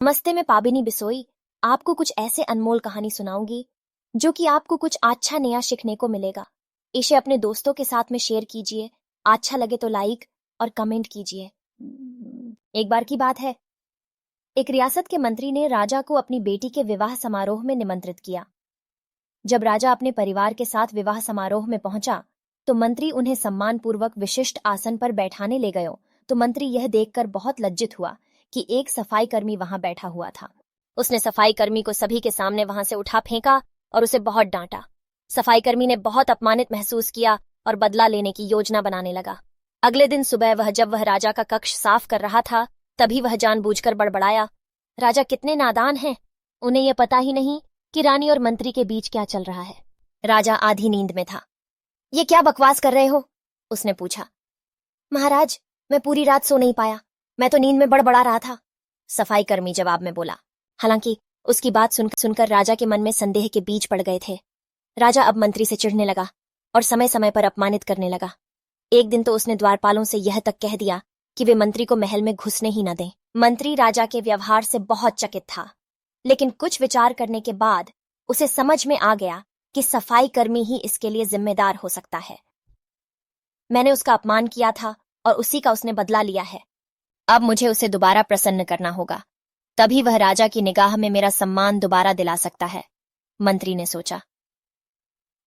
नमस्ते, मैं पाबिनी बिसोई आपको कुछ ऐसे अनमोल कहानी सुनाऊंगी जो कि आपको कुछ अच्छा नया सीखने को मिलेगा। इसे अपने दोस्तों के साथ में शेयर कीजिए। अच्छा लगे तो लाइक और कमेंट कीजिए। एक बार की बात है, एक रियासत के मंत्री ने राजा को अपनी बेटी के विवाह समारोह में निमंत्रित किया। जब राजा अपने परिवार के साथ विवाह समारोह में पहुंचा तो मंत्री उन्हें सम्मानपूर्वक विशिष्ट आसन पर बैठाने ले गयो। तो मंत्री यह देखकर बहुत लज्जित हुआ कि एक सफाई कर्मी वहां बैठा हुआ था। उसने सफाई कर्मी को सभी के सामने वहां से उठा फेंका और उसे बहुत डांटा। सफाई कर्मी ने बहुत अपमानित महसूस किया और बदला लेने की योजना बनाने लगा। अगले दिन सुबह जब वह राजा का कक्ष साफ कर रहा था, तभी वह जानबूझकर बड़बड़ाया, राजा कितने नादान हैं, उन्हें यह पता ही नहीं कि रानी और मंत्री के बीच क्या चल रहा है। राजा आधी नींद में था। ये क्या बकवास कर रहे हो? उसने पूछा। महाराज, मैं पूरी रात सो नहीं पाया, मैं तो नींद में बड़बड़ा रहा था, सफाई कर्मी जवाब में बोला। हालांकि उसकी बात सुनकर राजा के मन में संदेह के बीज पड़ गए थे। राजा अब मंत्री से चिढ़ने लगा और समय समय पर अपमानित करने लगा। एक दिन तो उसने द्वारपालों से यह तक कह दिया कि वे मंत्री को महल में घुसने ही न दें। मंत्री राजा के व्यवहार से बहुत चकित था, लेकिन कुछ विचार करने के बाद उसे समझ में आ गया कि सफाई कर्मी ही इसके लिए जिम्मेदार हो सकता है। मैंने उसका अपमान किया था और उसी का उसने बदला लिया है। अब मुझे उसे दोबारा प्रसन्न करना होगा, तभी वह राजा की निगाह में मेरा सम्मान दोबारा दिला सकता है, मंत्री ने सोचा।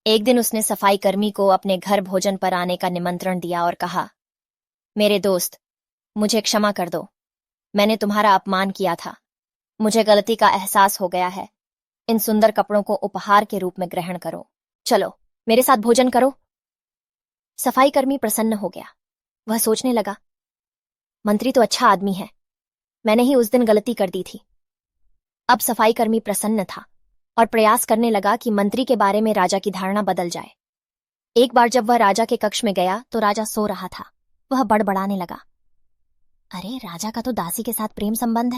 एक दिन उसने सफाई कर्मी को अपने घर भोजन पर आने का निमंत्रण दिया और कहा, मेरे दोस्त, मुझे क्षमा कर दो, मैंने तुम्हारा अपमान किया था, मुझे गलती का एहसास हो गया है। इन सुंदर कपड़ों को उपहार के रूप में ग्रहण करो, चलो मेरे साथ भोजन करो। सफाई कर्मी प्रसन्न हो गया। वह सोचने लगा, मंत्री तो अच्छा आदमी है, मैंने ही उस दिन गलती कर दी थी। अब सफाई कर्मी प्रसन्न था और प्रयास करने लगा कि मंत्री के बारे में राजा की धारणा बदल जाए। एक बार जब वह राजा के कक्ष में गया तो राजा सो रहा था। वह बड़बड़ाने लगा, अरे राजा का तो दासी के साथ प्रेम संबंध है,